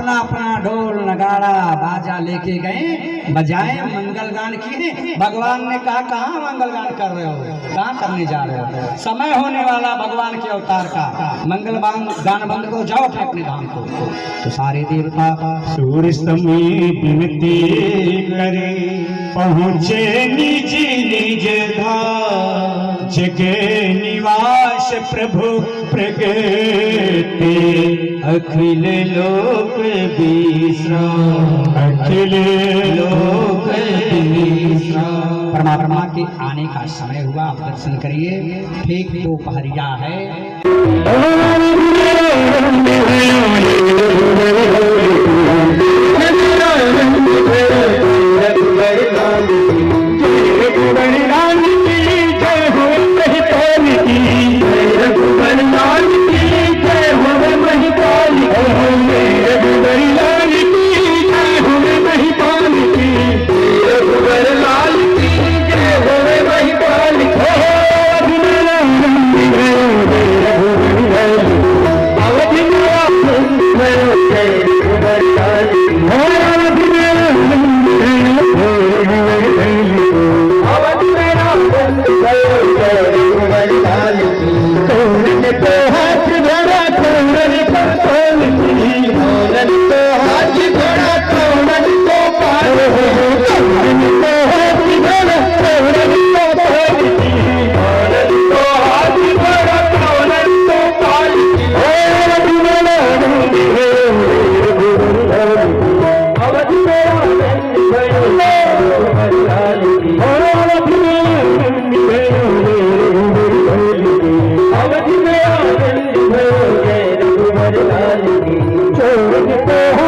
अपना अपना ढोल नगाड़ा बाजा लेके गए, बजाए मंगल गान किए। भगवान ने कहा कहाँ मंगल गान कर रहे हो, कहाँ करने जा रहे हो, समय होने वाला भगवान के अवतार का, मंगल गान बंद को जाओ अपने धाम को। तो सारे देवता सूर्य समय विनती करे, पहुँचे निज निज धाम, जगे निवास प्रभु प्रगटे, अखिल लोक विश्राम, अखिल लोक विश्राम। परमात्मा के आने का समय हुआ, आप दर्शन करिए। ठीक दोपहरिया है। छोड़